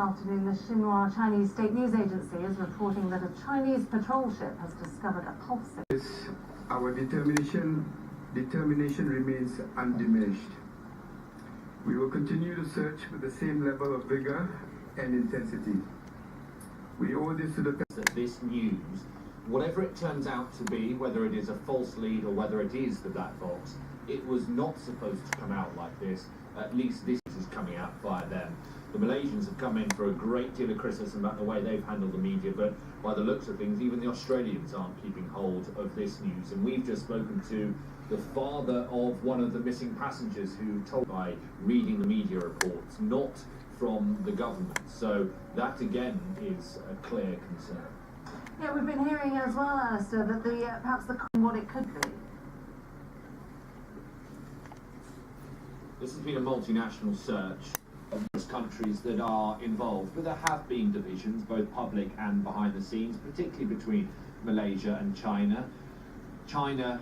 afternoon, the Xinhua Chinese state news agency is reporting that a Chinese patrol ship has discovered a pulse. Our determination remains undiminished. We will continue to search with the same level of vigor and intensity. We owe this to the... This news, whatever it turns out to be, whether it is a false lead or whether it is the black box, it was not supposed to come out like this. At least this is coming out via them. The Malaysians have come in for a great deal of criticism about the way they've handled the media, but by the looks of things, even the Australians aren't keeping hold of this news. And we've just spoken to the father of one of the missing passengers who told by reading the media reports, not from the government. So that again is a clear concern. Yeah, we've been hearing as well, Alistair, that perhaps what it could be. This has been a multinational search of those countries that are involved, but there have been divisions, both public and behind the scenes, particularly between Malaysia and China. China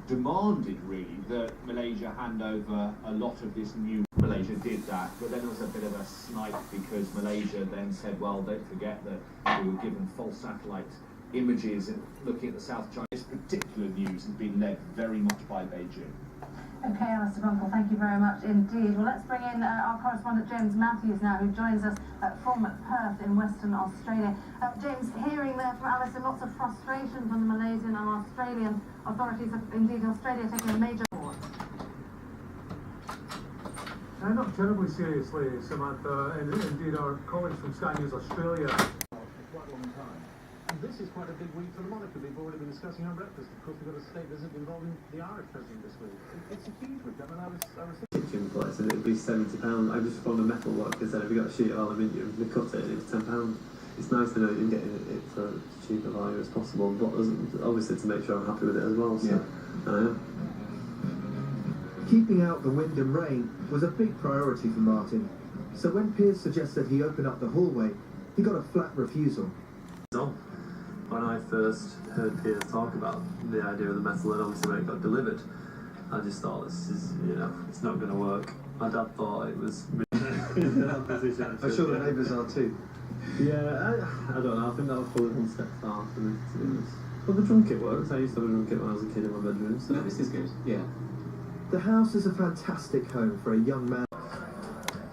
demanded really that Malaysia hand over a lot of this new. Malaysia did that, but then there was a bit of a snipe because Malaysia then said, well, don't forget that we were given false satellite images and looking at the South China. This particular news has been led very much by Beijing. Okay, Alistair Bunkle, thank you very much indeed. Well, let's bring in our correspondent James Matthews now, who joins us from Perth in Western Australia. James, hearing there from Alistair, lots of frustration from the Malaysian and Australian authorities, indeed Australia taking a major forward. Not terribly seriously, Samantha, and indeed our colleagues from Sky News Australia. For quite a long time. And this is quite a big week for the monarchy. We've already been discussing on breakfast. Of course, we've got a state visit involving the Irish president this week. It's a huge week. I mean, I was kitchen place, and it'd be £70. I just found a metal work and said, have you got a sheet of aluminium? They cut it and it was £10. It's nice to know that you're getting it for as cheap a value as possible, but obviously to make sure I'm happy with it as well. So, yeah. Keeping out the wind and rain was a big priority for Martin. So when Piers suggested he open up the hallway, he got a flat refusal. When I first heard Piers talk about the idea of the metal and obviously when it got delivered, I just thought this is, it's not going to work. My dad thought it was in that position. I'm sure the neighbours are too. Yeah, I don't know. I think that was probably one step far for me, to be honest. But the drum kit works. I used to have a drum kit when I was a kid in my bedroom. So this is good, yeah. The house is a fantastic home for a young man.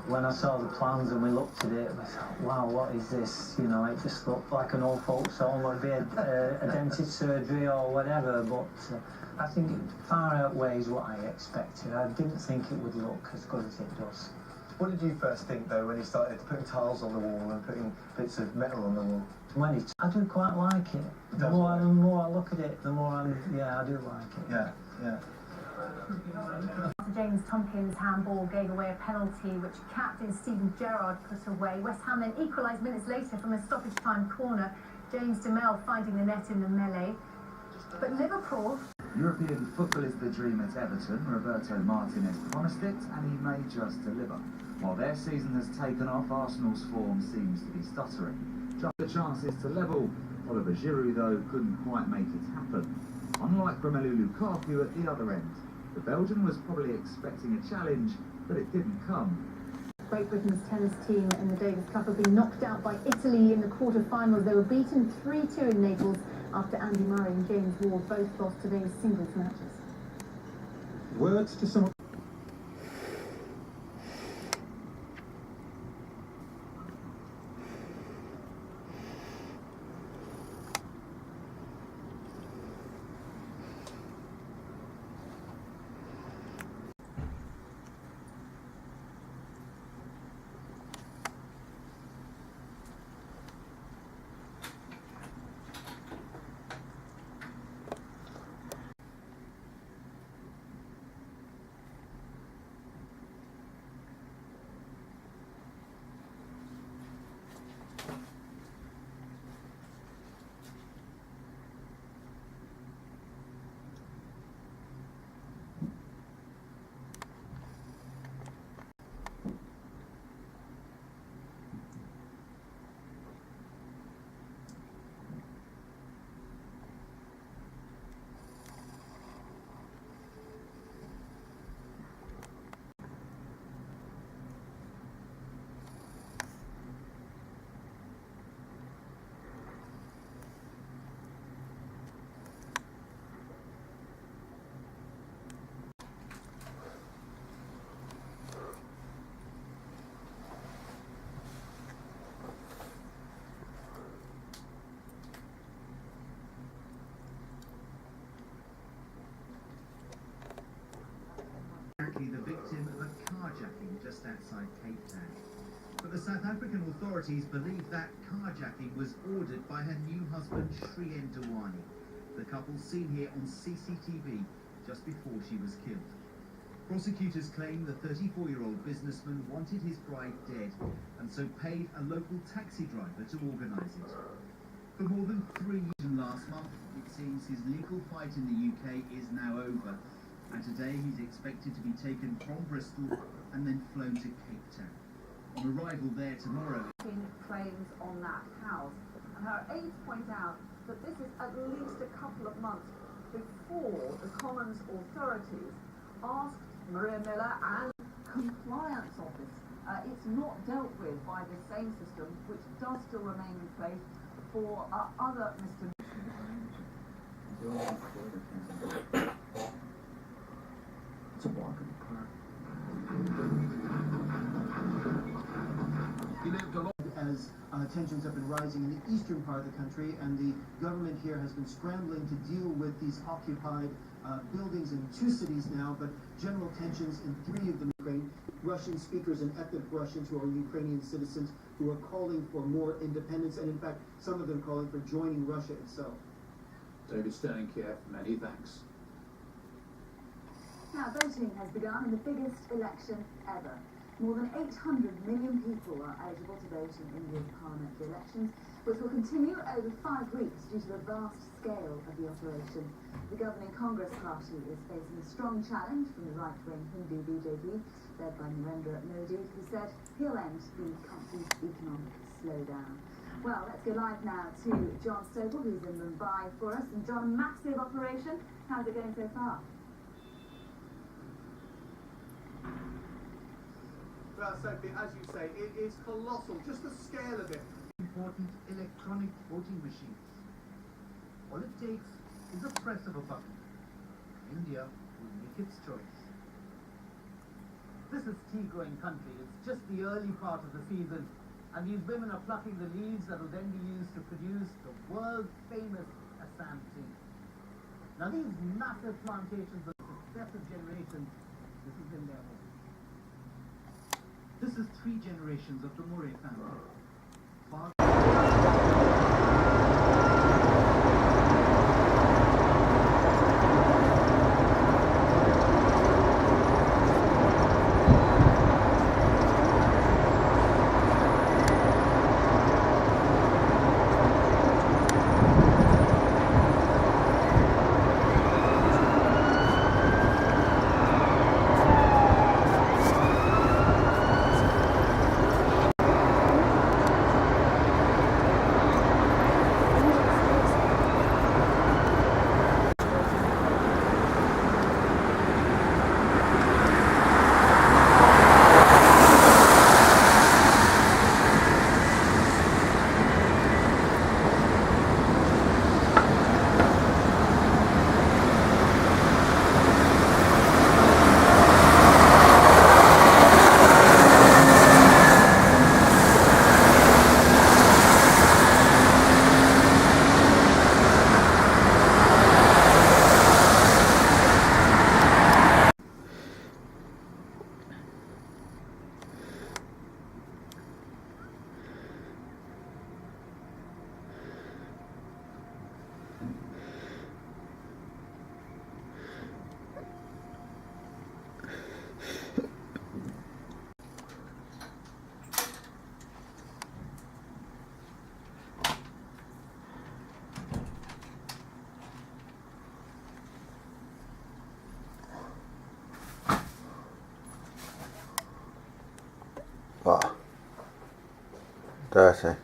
When I saw the plans and we looked at it, I thought, wow, what is this? You know, it just looked like an old folks home, or it'd be a dentist surgery or whatever, but I think it far outweighs what I expected. I didn't think it would look as good as it does. What did you first think, though, when you started putting tiles on the wall and putting bits of metal on the wall? I do quite like it. The more I look at it, the more I do like it. Yeah, yeah. James Tompkins' handball gave away a penalty which captain Steven Gerrard put away. West Ham then equalised minutes later from a stoppage time corner. James DeMel finding the net in the melee. But Liverpool... European football is the dream at Everton. Roberto Martinez promised it and he may just deliver. While their season has taken off, Arsenal's form seems to be stuttering. Just the chances to level. Oliver Giroud, though, couldn't quite make it happen. Unlike Romelu Lukaku at the other end. The Belgian was probably expecting a challenge, but it didn't come. Great Britain's tennis team in the Davis Cup have been knocked out by Italy in the quarter-finals. They were beaten 3-2 in Naples after Andy Murray and James Ward both lost today's singles matches. Words to someone. likely the victim of a carjacking just outside Cape Town. But the South African authorities believe that carjacking was ordered by her new husband, Shrien Dewani. The couple seen here on CCTV just before she was killed. Prosecutors claim the 34-year-old businessman wanted his bride dead and so paid a local taxi driver to organise it. For more than 3 years last month, it seems his legal fight in the UK is now over, and today he's expected to be taken from Bristol and then flown to Cape Town. On arrival there tomorrow, claims on that house, and her aides point out that this is at least a couple of months before the Commons authorities asked Maria Miller and Compliance Office. It's not dealt with by the same system, which does still remain in place for other misdemeanors. It's a walk in the park. He lived alone. As tensions have been rising in the eastern part of the country, and the government here has been scrambling to deal with these occupied buildings in 2 cities now, but general tensions in 3 of them. Russian speakers and ethnic Russians who are Ukrainian citizens who are calling for more independence, and in fact, some of them calling for joining Russia itself. David Sterling, Kiev, many thanks. Now, voting has begun in the biggest election ever. More than 800 million people are eligible to vote in India's parliamentary elections, which will continue over 5 weeks due to the vast scale of the operation. The governing Congress party is facing a strong challenge from the right-wing Hindu BJP, led by Narendra Modi, who said he'll end the country's economic slowdown. Well, let's go live now to John Stokel, who's in Mumbai for us. And John, massive operation. How's it going so far? Well, Sophie, as you say, it is colossal, just the scale of it. Important electronic voting machines. All it takes is a press of a button. India will make its choice. This is tea-growing country. It's just the early part of the season, and these women are plucking the leaves that will then be used to produce the world-famous Assam tea. Now, these massive plantations of successive generations, this has been their home. This is 3 generations of the Moray family. Dirty.